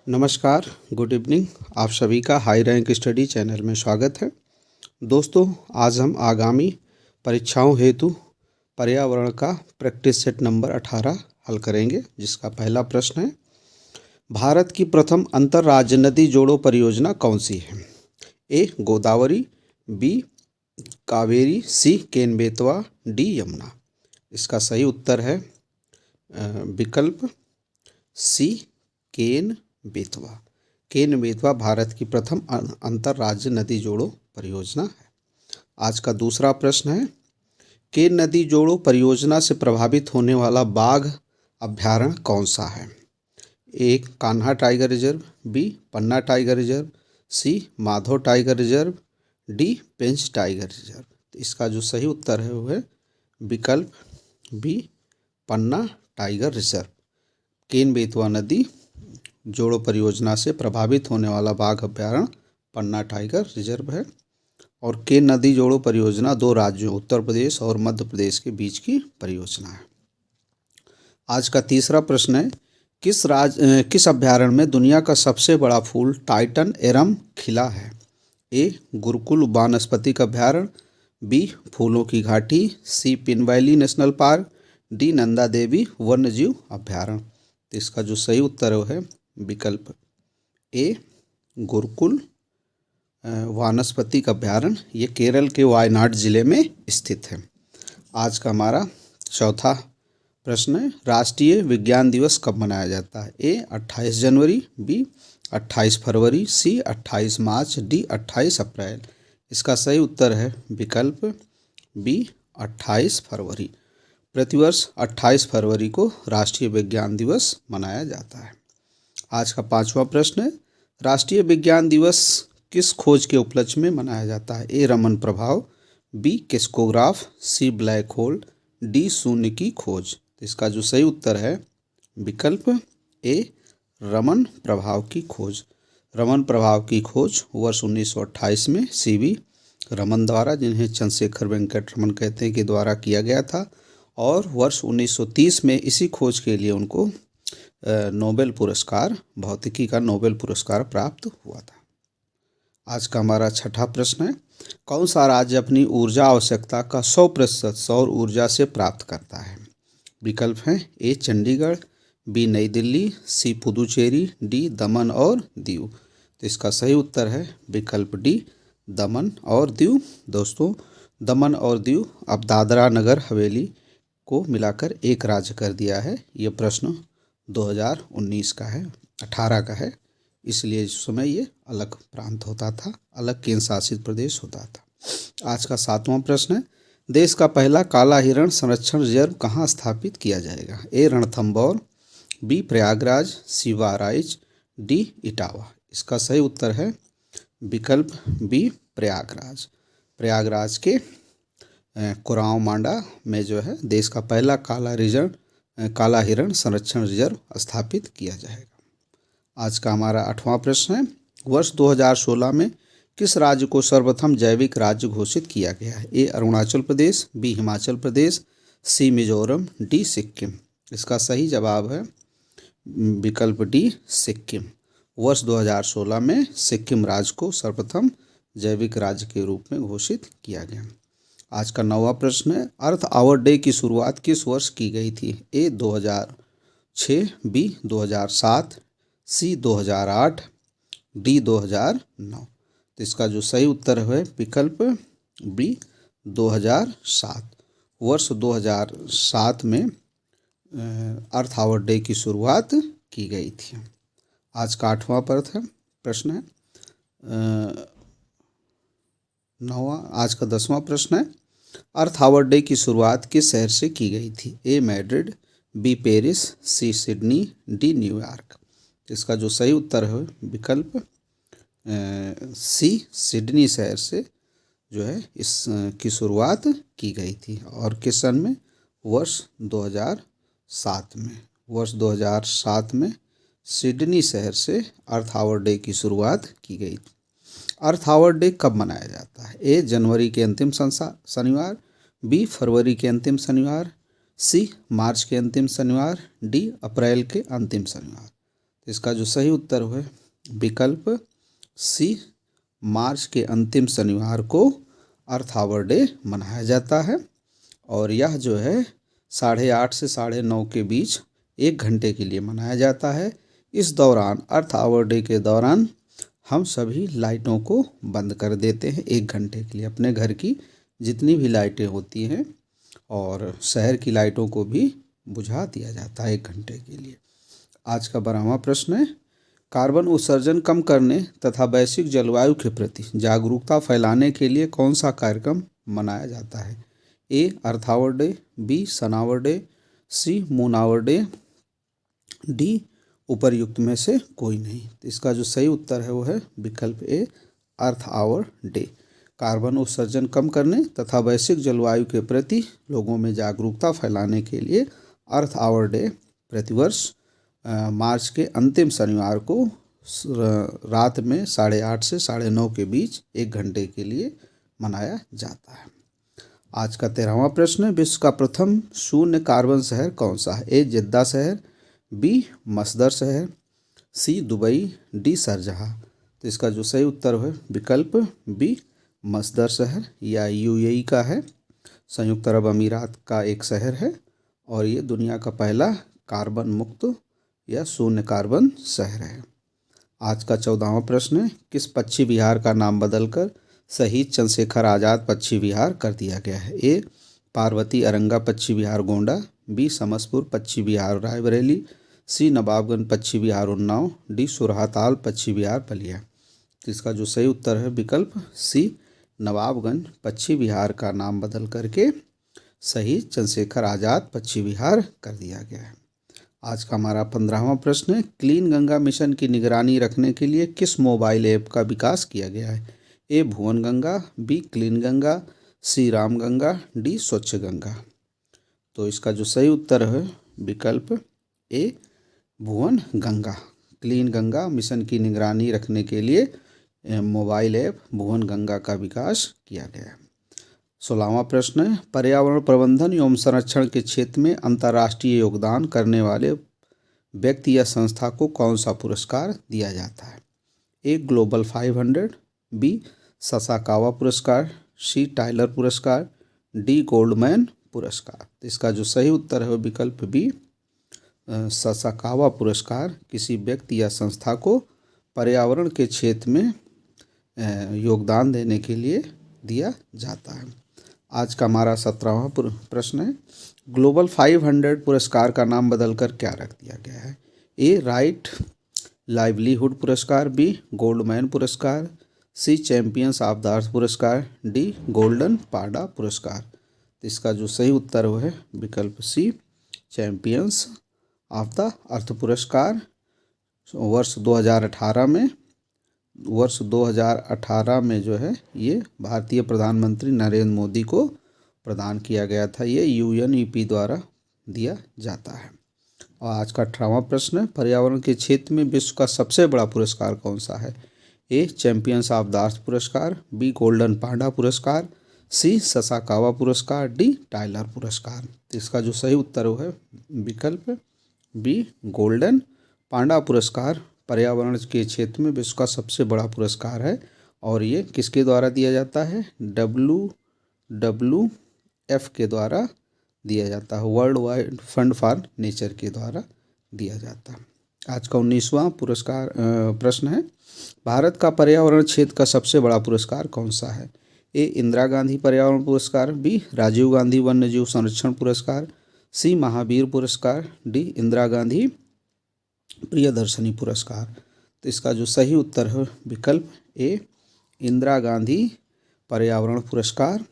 नमस्कार, good evening. आप सभी का हाई रैंक स्टडी चैनल में स्वागत है। दोस्तों, आज हम आगामी परीक्षाओं हेतु पर्यावरण का प्रैक्टिस सेट नंबर 18 हल करेंगे, जिसका पहला प्रश्न है, भारत की प्रथम अंतर्राज्य नदी जोड़ो परियोजना कौन सी है? ए गोदावरी, बी कावेरी, सी केन बेतवा, डी यमुना। इसका सही उत्तर है विकल्प सी केन बेतवा। केन बेतवा भारत की प्रथम अंतर्राज्य नदी जोड़ो परियोजना है। आज का दूसरा प्रश्न है, केन नदी जोड़ो परियोजना से प्रभावित होने वाला बाघ अभ्यारण्य कौन सा है? ए कान्हा टाइगर रिजर्व, बी पन्ना टाइगर रिजर्व, सी माधव टाइगर रिजर्व, डी पेंच टाइगर रिजर्व। तो इसका जो सही उत्तर है वो है विकल्प बी पन्ना टाइगर रिजर्व। केन बेतवा नदी जोड़ो परियोजना से प्रभावित होने वाला बाघ अभ्यारण्य पन्ना टाइगर रिजर्व है। और केन नदी जोड़ो परियोजना 2 राज्यों उत्तर प्रदेश और मध्य प्रदेश के बीच की परियोजना है। आज का तीसरा प्रश्न है, किस अभ्यारण्य में दुनिया का सबसे बड़ा फूल टाइटन एरम खिला है? ए गुरुकुल वानस्पतिक अभ्यारण्य, बी फूलों की घाटी, C Pin valley national park, D Nanda Devi वन्यजीव अभ्यारण्य। तो इसका जो सही उत्तर है विकल्प ए गुरुकुल वानस्पतिक अभ्यारण्य। ये केरल के वायनाड जिले में स्थित है। आज का हमारा चौथा प्रश्न है, राष्ट्रीय विज्ञान दिवस कब मनाया जाता है? ए 28 जनवरी, बी 28 फरवरी, सी 28 मार्च, डी 28 अप्रैल। इसका सही उत्तर है विकल्प बी 28 फरवरी। प्रतिवर्ष 28 फरवरी को राष्ट्रीय विज्ञान दिवस मनाया जाता है। आज का पांचवा प्रश्न है, राष्ट्रीय विज्ञान दिवस किस खोज के उपलक्ष्य में मनाया जाता है? ए रमन प्रभाव, बी किस्कोग्राफ, सी ब्लैक होल, डी शून्य की खोज। तो इसका जो सही उत्तर है विकल्प ए रमन प्रभाव की खोज। रमन प्रभाव की खोज वर्ष 1928 में सीवी रमन द्वारा, जिन्हें चंद्रशेखर वेंकट रमन कहते हैं, के द्वारा किया गया था। और वर्ष 1930 में इसी खोज के लिए उनको नोबेल पुरस्कार, भौतिकी का नोबेल पुरस्कार प्राप्त हुआ था। आज का हमारा छठा प्रश्न है, कौन सा राज्य अपनी ऊर्जा आवश्यकता का 100% सौर ऊर्जा से प्राप्त करता है? विकल्प हैं ए चंडीगढ़, बी नई दिल्ली, सी पुदुचेरी, डी दमन और दीव। तो इसका सही उत्तर है विकल्प डी दमन और दीव। दोस्तों, दमन और दीव अब दादरा नगर हवेली को मिलाकर एक राज्य कर दिया है। ये प्रश्न 2019 का है, 18 का है, इसलिए इस समय ये अलग प्रांत होता था, अलग केंद्र शासित प्रदेश होता था। आज का सातवां प्रश्न है, देश का पहला काला हिरण संरक्षण रिजर्व कहाँ स्थापित किया जाएगा? ए रणथंभौर, बी प्रयागराज, सी बहराइच, डी इटावा। इसका सही उत्तर है विकल्प बी प्रयागराज। प्रयागराज के कुराव मांडा में जो है देश का पहला काला हिरण संरक्षण रिजर्व स्थापित किया जाएगा। आज का हमारा 8वां प्रश्न है, वर्ष 2016 में किस राज्य को सर्वप्रथम जैविक राज्य घोषित किया गया है? ए अरुणाचल प्रदेश, बी हिमाचल प्रदेश, सी मिजोरम, डी सिक्किम। इसका सही जवाब है विकल्प डी सिक्किम। वर्ष 2016 में सिक्किम राज्य को सर्वप्रथम जैविक राज्य के रूप में घोषित किया गया। आज का 9वां प्रश्न है, अर्थ आवर डे की शुरुआत किस वर्ष की गई थी? ए 2006, बी 2007, सी 2008, डी 2009। तो इसका जो सही उत्तर है विकल्प बी 2007। वर्ष 2007 में अर्थ आवर डे की शुरुआत की गई थी। आज का 8वां प्रश्न है आज का 10वां प्रश्न है, अर्थ आवर डे की शुरुआत किस शहर से की गई थी? ए मैड्रिड, बी पेरिस, सी सिडनी, डी न्यूयॉर्क। इसका जो सही उत्तर है विकल्प सी सिडनी शहर से जो है इस की शुरुआत की गई थी। और किस सन में? वर्ष 2007 में। वर्ष 2007 में सिडनी शहर से अर्थ आवर डे की शुरुआत की गई थी। अर्थ आवर डे कब मनाया जाता है? ए जनवरी के अंतिम शनिवार, बी फरवरी के अंतिम शनिवार, सी मार्च के अंतिम शनिवार, डी अप्रैल के अंतिम शनिवार। इसका जो सही उत्तर है विकल्प सी, मार्च के अंतिम शनिवार को अर्थ आवर डे मनाया जाता है। और यह जो है 8:30 से 9:30 के बीच 1 घंटे के लिए मनाया जाता है। इस दौरान अर्थ आवर डे के दौरान हम सभी लाइटों को बंद कर देते हैं 1 घंटे के लिए, अपने घर की जितनी भी लाइटें होती हैं और शहर की लाइटों को भी बुझा दिया जाता है 1 घंटे के लिए। आज का 12वां प्रश्न है, कार्बन उत्सर्जन कम करने तथा वैश्विक जलवायु के प्रति जागरूकता फैलाने के लिए कौन सा कार्यक्रम मनाया जाता है? A earth hour day, B sun hour day, C moon hour day, D उपर्युक्त में से कोई नहीं। तो इसका जो सही उत्तर है वो है विकल्प ए, अर्थ आवर डे। कार्बन उत्सर्जन कम करने तथा वैश्विक जलवायु के प्रति लोगों में जागरूकता फैलाने के लिए अर्थ आवर डे प्रतिवर्ष मार्च के अंतिम शनिवार को रात में 8:30 से 9:30 के बीच 1 घंटे के लिए मनाया जाता है। आज का 13वां प्रश्न है, विश्व का प्रथम शून्य कार्बन शहर कौन सा है? ए जिद्दा शहर, बी मसदर शहर, सी दुबई, डी शारजाह। तो इसका जो सही उत्तर है विकल्प बी, मसदर शहर। यह यूएई का है, संयुक्त अरब अमीरात का एक शहर है और ये दुनिया का पहला कार्बन मुक्त या शून्य कार्बन शहर है। आज का 14वां प्रश्न है, किस पक्षी विहार का नाम बदलकर शहीद चंद्रशेखर आज़ाद पक्षी विहार कर दिया गया है? ए पार्वती अरंगा पक्षी विहार गोंडा, बी समसपुर पक्षी विहार रायबरेली, सी नवाबगंज पक्षी विहार उन्नाव, डी सुरहाताल पक्षी विहार बलिया। तो इसका जो सही उत्तर है विकल्प सी, नवाबगंज पक्षी विहार का नाम बदल करके शहीद चंद्रशेखर आज़ाद पक्षी विहार कर दिया गया है। आज का हमारा 15वां प्रश्न है, क्लीन गंगा मिशन की निगरानी रखने के लिए किस मोबाइल ऐप का विकास किया गया है? A Bhuvan Ganga, B clean Ganga, C Ram Ganga, D Swachh Ganga. तो इसका जो सही उत्तर है विकल्प A, Bhuvan Ganga. Clean Ganga mission की निगरानी रखने के लिए मोबाइल ऐप भुवन गंगा का विकास किया गया है। 16वां प्रश्न है, पर्यावरण प्रबंधन एवं संरक्षण के क्षेत्र में अंतर्राष्ट्रीय योगदान करने वाले व्यक्ति या संस्था को कौन सा पुरस्कार दिया जाता है? ए ग्लोबल 500, बी ससाकावा पुरस्कार, सी टाइलर पुरस्कार, डी गोल्डमैन पुरस्कार। तो इसका जो सही उत्तर है विकल्प बी, ससाकावा पुरस्कार किसी व्यक्ति या संस्था को पर्यावरण के क्षेत्र में योगदान देने के लिए दिया जाता है। आज का हमारा 17वां प्रश्न है, ग्लोबल 500 पुरस्कार का नाम बदलकर क्या रख दिया गया है? ए राइट लाइवलीहुड पुरस्कार, बी गोल्डमैन पुरस्कार, सी चैंपियंस ऑफ द अर्थ पुरस्कार, डी गोल्डन पाडा पुरस्कार। तो इसका जो सही उत्तर है विकल्प सी, चैंपियंस ऑफ द अर्थ पुरस्कार। वर्ष 2018 में जो है ये भारतीय प्रधानमंत्री नरेंद्र मोदी को प्रदान किया गया था। ये यूएनईपी द्वारा दिया जाता है। और आज का 18वां प्रश्न है, पर्यावरण के क्षेत्र में विश्व का सबसे बड़ा पुरस्कार कौन सा है? ए चैंपियंस ऑफ द अर्थ पुरस्कार, बी गोल्डन पांडा पुरस्कार, सी ससाकावा पुरस्कार, डी टाइलर पुरस्कार। तो इसका जो सही उत्तर है विकल्प बी, गोल्डन पांडा पुरस्कार पर्यावरण के क्षेत्र में विश्व का सबसे बड़ा पुरस्कार है और ये किसके द्वारा दिया जाता है? WWF के द्वारा दिया जाता है, world wide fund for nature के द्वारा दिया जाता है। आज का 19वां प्रश्न है, भारत का पर्यावरण क्षेत्र का सबसे बड़ा पुरस्कार कौन सा है? ए इंदिरा गांधी पर्यावरण पुरस्कार, बी राजीव गांधी वन्यजीव संरक्षण पुरस्कार, सी महावीर पुरस्कार, डी इंदिरा गांधी प्रियदर्शनी पुरस्कार। तो इसका जो सही उत्तर है विकल्प ए, इंदिरा गांधी पर्यावरण पुरस्कार।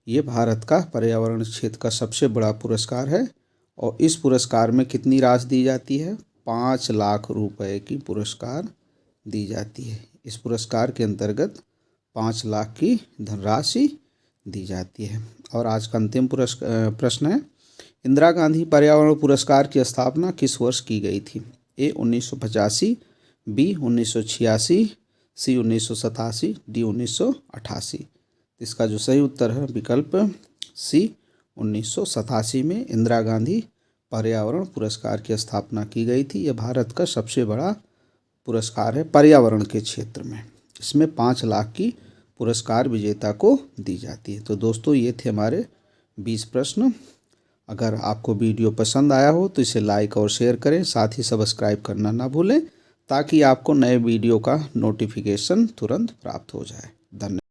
ये भारत का पर्यावरण क्षेत्र का सबसे बड़ा पुरस्कार है और इस पुरस्कार में कितनी राशि दी जाती है? 5 लाख रुपए की पुरस्कार दी जाती है। इस पुरस्कार के अंतर्गत 5 लाख की धनराशि दी जाती है। और आज का अंतिम प्रश्न है, इंदिरा गांधी पर्यावरण पुरस्कार की स्थापना किस वर्ष की गई थी? ए 1985, बी 1986, सी 1987, डी 1988। इसका जो सही उत्तर है विकल्प सी, 1987 में इंदिरा गांधी पर्यावरण पुरस्कार की स्थापना की गई थी। यह भारत का सबसे बड़ा पुरस्कार है पर्यावरण के क्षेत्र में। इसमें 5 लाख की पुरस्कार विजेता को दी जाती है। तो दोस्तों, ये थे हमारे 20 प्रश्न। अगर आपको वीडियो पसंद आया हो तो इसे लाइक और शेयर करें, साथ ही सब्सक्राइब करना ना भूलें, ताकि आपको नए वीडियो का नोटिफिकेशन तुरंत प्राप्त हो जाए। धन्यवाद।